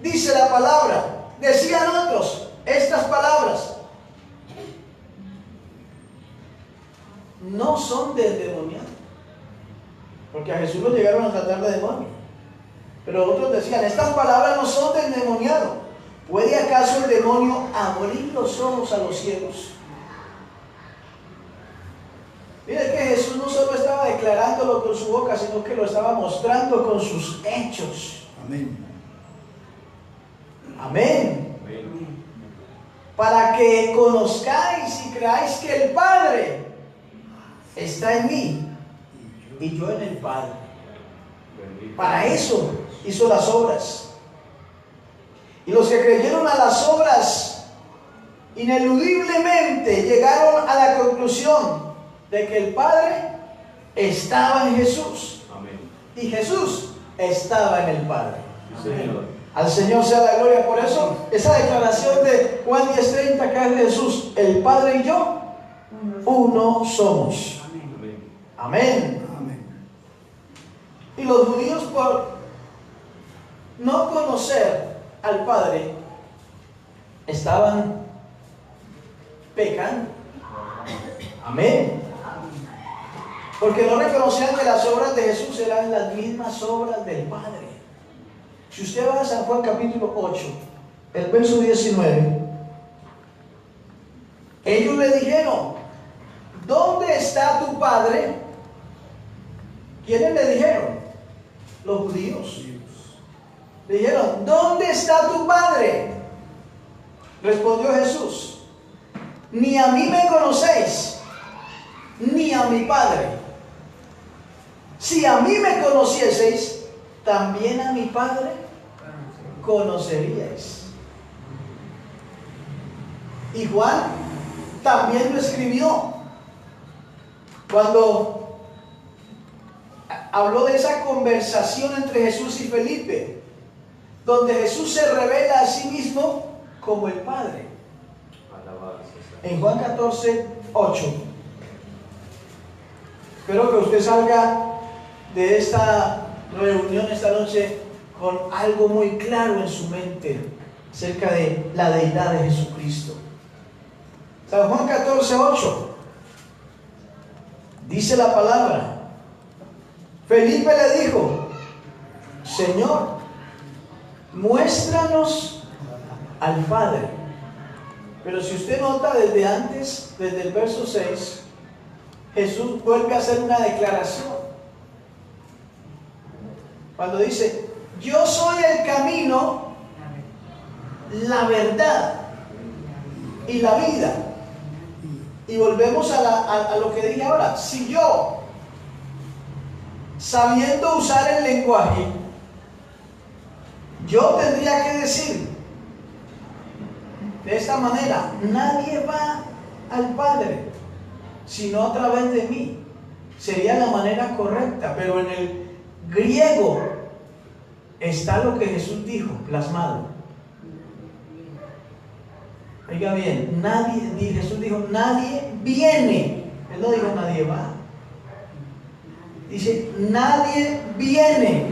dice la palabra, decían otros estas palabras, no son del demoniado, porque a Jesús lo llegaron a tratar de demonio. Pero otros decían, estas palabras no son del demoniado. ¿Puede acaso el demonio abrir los ojos a los ciegos? Mire que Jesús no solo estaba declarándolo con su boca, sino que lo estaba mostrando con sus hechos. Amén. Amén. Amén. Para que conozcáis y creáis que el Padre está en mí y yo en el Padre. Bendito. Para eso hizo las obras. Y los que creyeron a las obras, ineludiblemente llegaron a la conclusión de que el Padre estaba en Jesús. Amén. Y Jesús estaba en el Padre. Sí, Señor. Al Señor sea la gloria. Por eso, esa declaración de Juan 10:30 que es de Jesús, el Padre y yo, uno somos. Amén. Amén. Amén. Amén. Y los judíos, por no conocer al Padre, estaban pecando. Amén. Porque no reconocían que las obras de Jesús eran las mismas obras del Padre. Si usted va a San Juan capítulo 8, el verso 19, ellos le dijeron, ¿dónde está tu Padre? ¿Quiénes le dijeron? Los judíos. Le dijeron, ¿dónde está tu Padre? Respondió Jesús, ni a mí me conocéis, ni a mi Padre. Si a mí me conocieseis, también a mi Padre conoceríais. Y Juan también lo escribió cuando habló de esa conversación entre Jesús y Felipe, donde Jesús se revela a sí mismo como el Padre. En Juan 14, 8. Espero que usted salga de esta reunión esta noche con algo muy claro en su mente acerca de la deidad de Jesucristo. San Juan 14, 8. Dice la palabra. Felipe le dijo, Señor, muéstranos al Padre. Pero si usted nota desde antes, desde el verso 6, Jesús vuelve a hacer una declaración. Cuando dice, yo soy el camino, la verdad y la vida. Y volvemos a lo que dije ahora. Si yo, sabiendo usar el lenguaje, yo tendría que decir de esta manera, nadie va al Padre sino a través de mí. Sería la manera correcta, pero en el griego está lo que Jesús dijo, plasmado. Oiga bien, Jesús dijo, nadie viene. Él no dijo, nadie va. Dice, nadie viene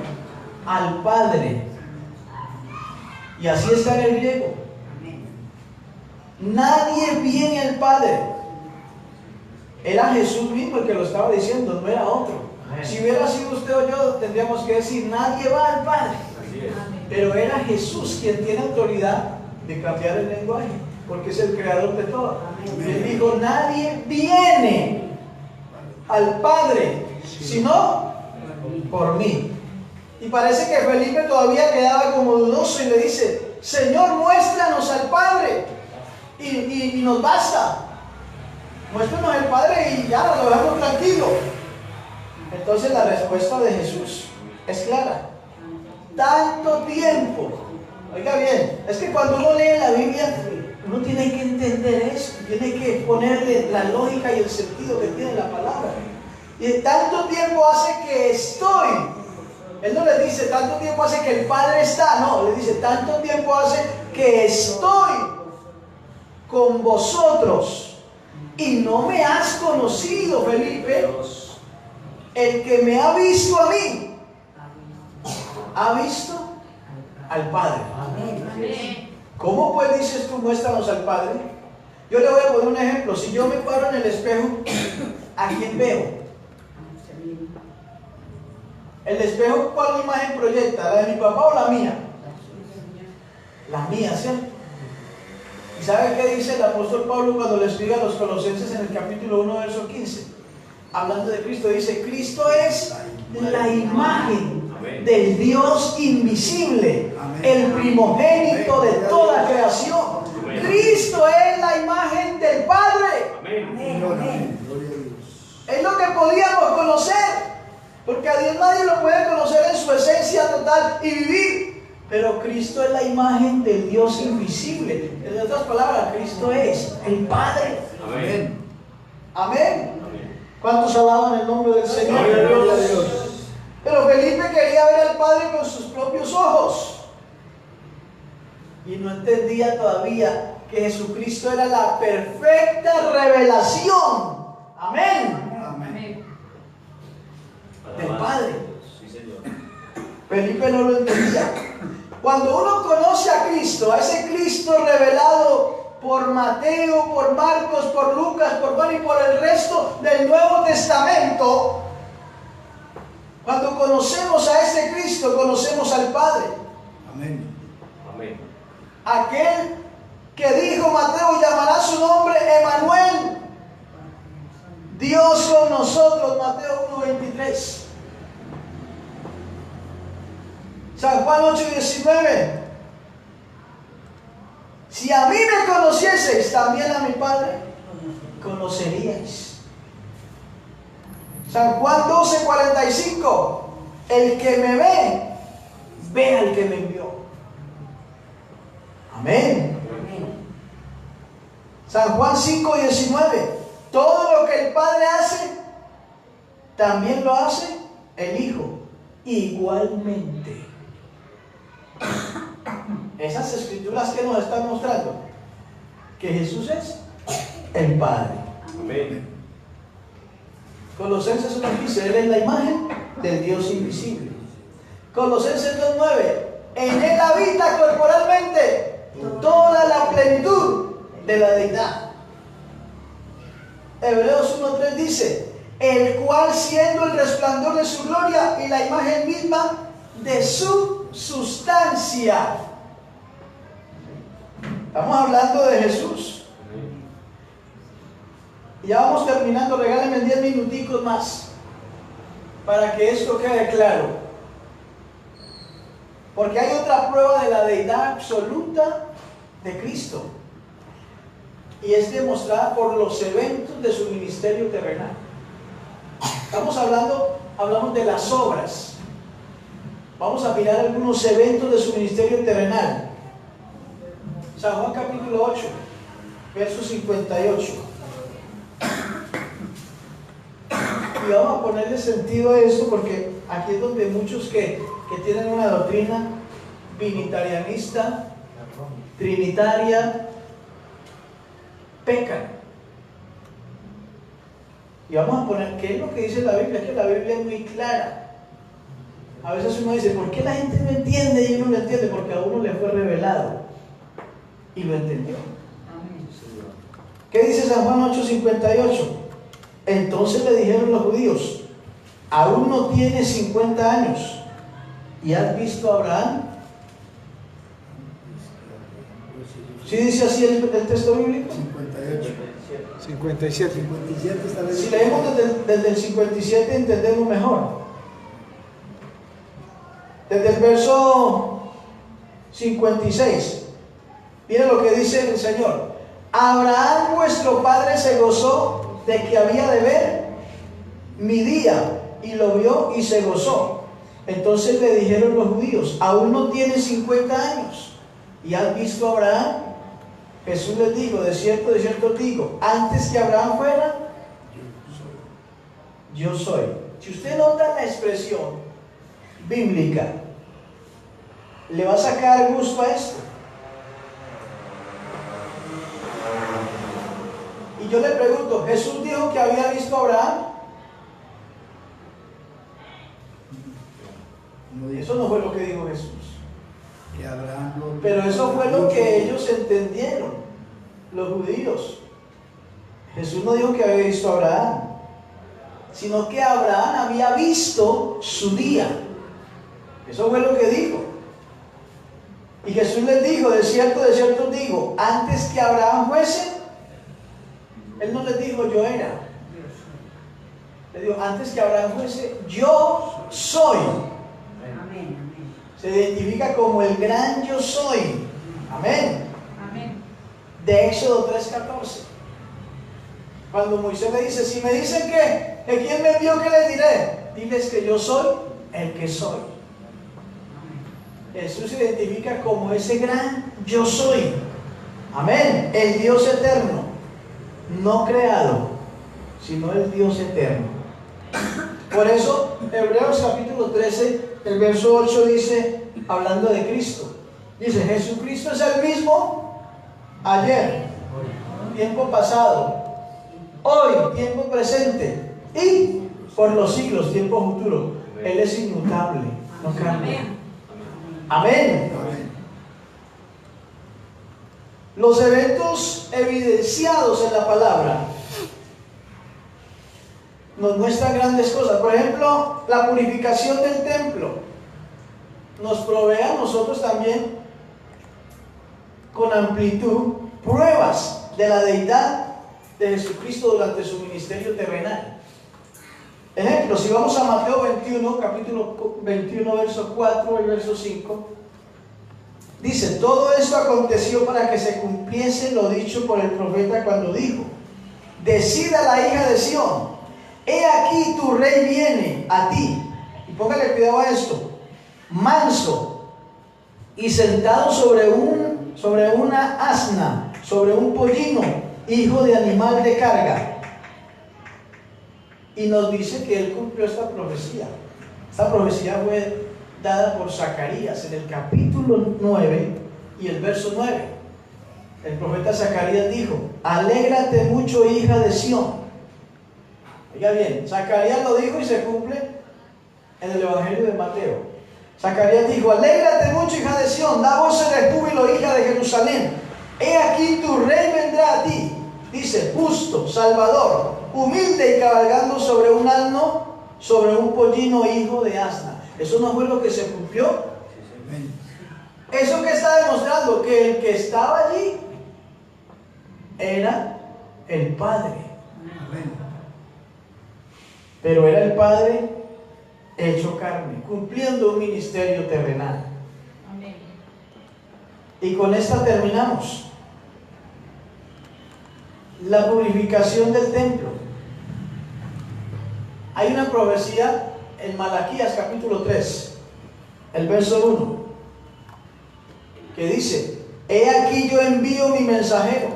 al Padre. Y así está en el griego. Nadie viene al Padre. Era Jesús mismo el que lo estaba diciendo, no era otro. Si hubiera sido usted o yo, tendríamos que decir, nadie va al Padre. Pero era Jesús quien tiene autoridad de cambiar el lenguaje, porque es el creador de todo. Él dijo, nadie viene al Padre, sino por mí. Y parece que Felipe todavía quedaba como dudoso y le dice, Señor, muéstranos al Padre y nos basta. Muéstranos al Padre y ya lo dejamos tranquilo. Entonces la respuesta de Jesús es clara. Tanto tiempo. Oiga bien, es que cuando uno lee la Biblia, uno tiene que entender eso, tiene que ponerle la lógica y el sentido que tiene la palabra. Y tanto tiempo hace que estoy. Él no le dice tanto tiempo hace que el Padre está, no, le dice tanto tiempo hace que estoy con vosotros y no me has conocido, Felipe. El que me ha visto a mí, ha visto al Padre. ¿Cómo pues dices tú, muéstranos al Padre? Yo le voy a poner un ejemplo. Si yo me paro en el espejo, ¿a quién veo? El espejo, ¿cuál imagen proyecta? ¿La de mi papá o la mía? La mía, ¿cierto? ¿Y sabe qué dice el apóstol Pablo cuando le escribe a los Colosenses en el capítulo 1, verso 15? Hablando de Cristo, dice, Cristo es la imagen del Dios invisible, el primogénito de toda creación. Cristo es la imagen del Padre. Es lo que podíamos conocer. Porque a Dios nadie lo puede conocer en su esencia total y vivir. Pero Cristo es la imagen del Dios invisible. En otras palabras, Cristo es el Padre. Amén. Amén. ¿Cuántos alaban el nombre del Señor? Gloria a Dios. Pero Felipe quería ver al Padre con sus propios ojos. Y no entendía todavía que Jesucristo era la perfecta revelación. Amén. Del Padre. Sí, Señor. Felipe no lo entendía. Cuando uno conoce a Cristo, a ese Cristo revelado por Mateo, por Marcos, por Lucas, por Juan y por el resto del Nuevo Testamento, cuando conocemos a este Cristo, conocemos al Padre. Amén. Amén. Aquel que dijo Mateo, llamará su nombre Emmanuel, Dios con nosotros, Mateo 1:23. San Juan 8:19. Si a mí me conocieseis, también a mi Padre conoceríais. San Juan 12:45. El que me ve, ve al que me envió. Amén. Amén. San Juan 5:19. Todo lo que el Padre hace, también lo hace el Hijo, igualmente. Esas escrituras que nos están mostrando que Jesús es el Padre. Amén. Colosenses 1 dice, Él es la imagen del Dios invisible. Colosenses 2:9, en Él habita corporalmente toda la plenitud de la deidad. Hebreos 1:3 dice, el cual siendo el resplandor de su gloria y la imagen misma de su sustancia. Estamos hablando de Jesús. Y ya vamos terminando, regálenme 10 minuticos más para que esto quede claro. Porque hay otra prueba de la deidad absoluta de Cristo. Y es demostrada por los eventos de su ministerio terrenal. Hablamos de las obras. Vamos a mirar algunos eventos de su ministerio terrenal. San Juan capítulo 8, verso 58. Y vamos a ponerle sentido a esto porque aquí es donde muchos que tienen una doctrina binitarianista, trinitaria, pecan. Y vamos a poner, ¿qué es lo que dice la Biblia? Es que la Biblia es muy clara. A veces uno dice, ¿por qué la gente no entiende? Y uno no entiende, porque a uno le fue revelado y lo entendió. Amén. ¿Qué dice San Juan 8:58? Entonces le dijeron los judíos, aún no tienes 50 años y has visto a Abraham. ¿Sí dice así el texto bíblico? 58. 57. 57 está Si leyendo. leemos desde el 57 entendemos mejor. Desde el verso 56. Miren lo que dice el Señor. Abraham vuestro padre se gozó de que había de ver mi día, y lo vio y se gozó. Entonces le dijeron los judíos, aún no tienes 50 años y has visto a Abraham. Jesús les dijo, de cierto os digo, antes que Abraham fuera, yo soy. Si usted nota la expresión bíblica, le va a sacar gusto a esto. Y yo le pregunto, ¿Jesús dijo que había visto a Abraham? No dice Eso no fue lo que dijo Jesús. que Abraham lo- Pero eso fue lo que ellos entendieron, los judíos. Jesús no dijo que había visto a Abraham, sino que Abraham había visto su día. Eso fue lo que dijo. Y Jesús les dijo, de cierto os digo, antes que Abraham fuese, Él no les dijo yo era. Le dijo, antes que Abraham fuese, yo soy. Amén. Amén. Se identifica como el gran yo soy. Amén. Amén. De Éxodo 3:14. Cuando Moisés le dice, si me dicen que quién me envió, ¿qué les diré? Diles que yo soy el que soy. Jesús se identifica como ese gran yo soy. Amén. El Dios eterno, no creado, sino el Dios eterno. Por eso, Hebreos capítulo 13, el verso 8 dice, hablando de Cristo, dice, Jesucristo es el mismo ayer, tiempo pasado, hoy, tiempo presente, y por los siglos, tiempo futuro. Él es inmutable, no cambia. Amén. Amén. Amén. Los eventos evidenciados en la palabra nos muestran grandes cosas. Por ejemplo, la purificación del templo nos provee a nosotros también con amplitud pruebas de la deidad de Jesucristo durante su ministerio terrenal. Ejemplo, si vamos a Mateo 21, capítulo 21, verso 4 y verso 5, dice: todo esto aconteció para que se cumpliese lo dicho por el profeta cuando dijo: decida la hija de Sión, he aquí tu rey viene a ti. Y póngale cuidado a esto: manso y sentado sobre una asna, sobre un pollino, hijo de animal de carga. Y nos dice que él cumplió esta profecía. Esta profecía fue dada por Zacarías en el capítulo 9 y el verso 9. El profeta Zacarías dijo: alégrate mucho, hija de Sión. Oiga bien, Zacarías lo dijo y se cumple en el Evangelio de Mateo. Zacarías dijo: alégrate mucho, hija de Sión, da voces de júbilo, hija de Jerusalén. He aquí tu rey vendrá a ti. Dice: justo, salvador, humilde y cabalgando sobre un asno, sobre un pollino, hijo de asna. ¿Eso no fue lo que se cumplió? ¿Eso que está demostrando? Que el que estaba allí era el Padre. Pero era el Padre hecho carne, cumpliendo un ministerio terrenal. Amén. Y con esta terminamos. La purificación del templo. Hay una profecía en Malaquías capítulo 3, el verso 1, que dice: he aquí yo envío mi mensajero,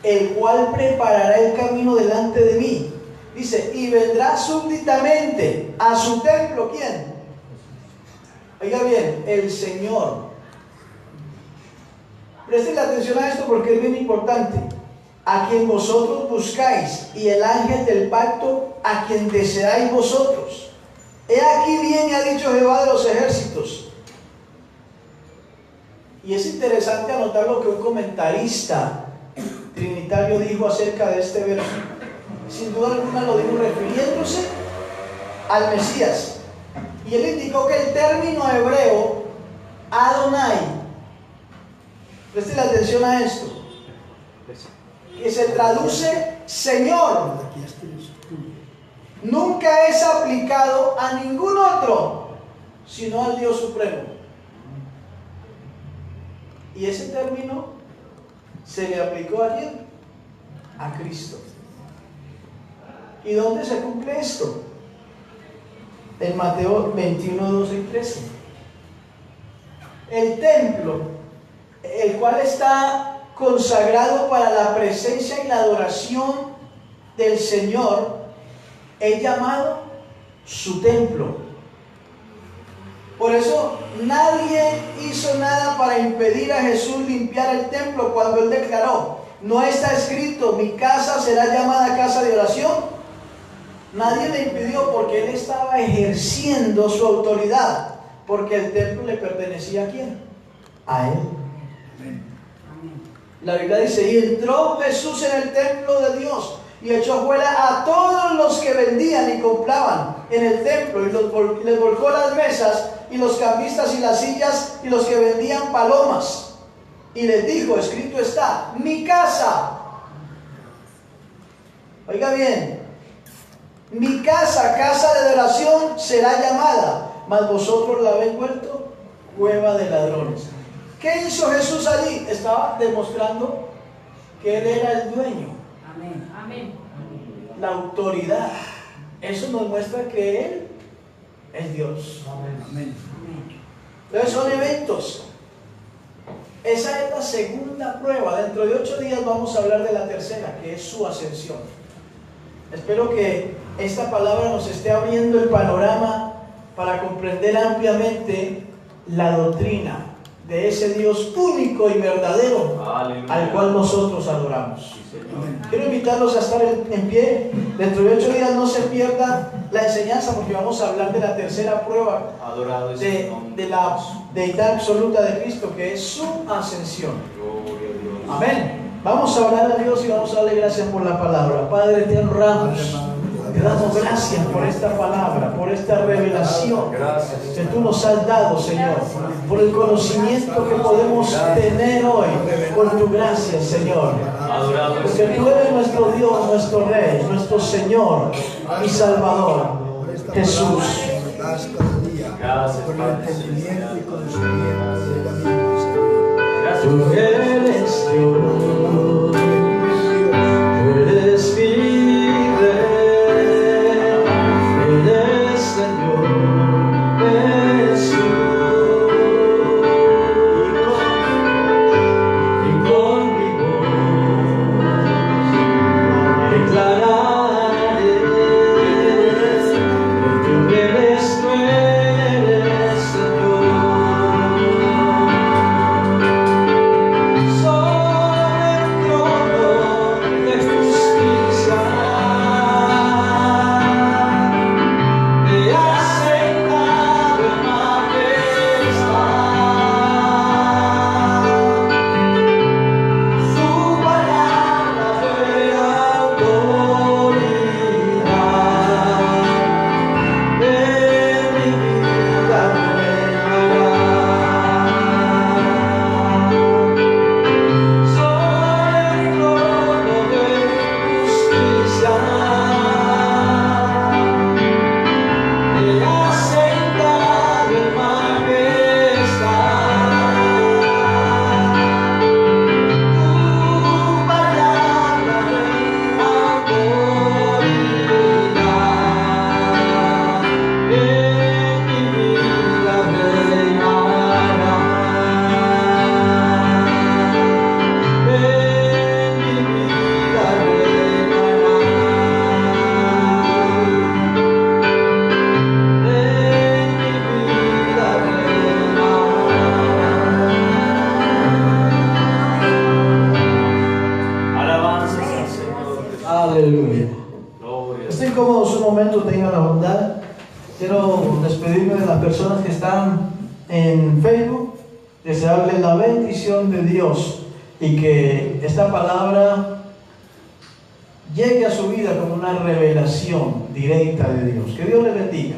el cual preparará el camino delante de mí. Dice: y vendrá súbitamente a su templo. ¿Quién? Oiga bien, el Señor. Presten atención a esto porque es bien importante. A quien vosotros buscáis, y el ángel del pacto, a quien deseáis vosotros. He aquí viene, ha dicho Jehová de los ejércitos. Y es interesante anotar lo que un comentarista trinitario dijo acerca de este verso. Sin duda alguna lo dijo refiriéndose al Mesías. Y él indicó que el término hebreo Adonai, presten atención a esto, que se traduce Señor, nunca es aplicado a ningún otro sino al Dios Supremo. Y ese término se le aplicó a quién? A Cristo. ¿Y dónde se cumple esto? En Mateo 21, 12 y 13. El templo, el cual está consagrado para la presencia y la adoración del Señor, es llamado su templo. Por eso nadie hizo nada para impedir a Jesús limpiar el templo cuando él declaró: no está escrito, mi casa será llamada casa de oración. Nadie le impidió, porque él estaba ejerciendo su autoridad, porque el templo le pertenecía ¿a quién? A él. La Biblia dice: y entró Jesús en el templo de Dios y echó fuera a todos los que vendían y compraban en el templo, y les volcó las mesas y los cambistas y las sillas y los que vendían palomas, y les dijo: escrito está, mi casa, oiga bien, mi casa, casa de adoración será llamada, mas vosotros la habéis vuelto cueva de ladrones. ¿Qué hizo Jesús allí? Estaba demostrando que él era el dueño. Amén. Amén. La autoridad. Eso nos muestra que él es Dios. Amén. Entonces son eventos. Esa es la segunda prueba. Dentro de 8 días vamos a hablar de la tercera, que es su ascensión. Espero que esta palabra nos esté abriendo el panorama para comprender ampliamente la doctrina de ese Dios único y verdadero. Aleluya. Al cual nosotros adoramos. Sí, Señor. Quiero invitarlos a estar en pie. Dentro de 8 días no se pierda la enseñanza, porque vamos a hablar de la tercera prueba Adorado es el nombre de la deidad absoluta de Cristo, que es su ascensión. Gloria a Dios. Amén. Vamos a orar a Dios y vamos a darle gracias por la palabra. Padre, te honramos. Te damos gracias por esta palabra, por esta revelación que tú nos has dado, Señor, por el conocimiento que podemos tener hoy, por tu gracia, Señor. Porque tú eres nuestro Dios, nuestro Rey, nuestro Señor y Salvador, Jesús. Gracias por el entendimiento y conocimiento de la misma, Señor. Tú eres Dios, tú eres mi Rey, eres Señor Jesús. Y con mi voz declararé que tú eres Señor. Sobre el trono de justicia te has sentado en majestad. Su palabra de autoridad en mi vida reinará. Sobre el trono de justicia te has sentado en majestad. Tu palabra de autoridad en mi vida reinará. En mi vida reinará. En mi vida reinará. Alabanzas al Señor. Aleluya. Gloria. Estén cómodos un momento, tengan la bondad. Quiero despedirme de las personas que están en Facebook, desearles la bendición de Dios y que esta palabra llegue a su vida como una revelación directa de Dios. Que Dios les bendiga.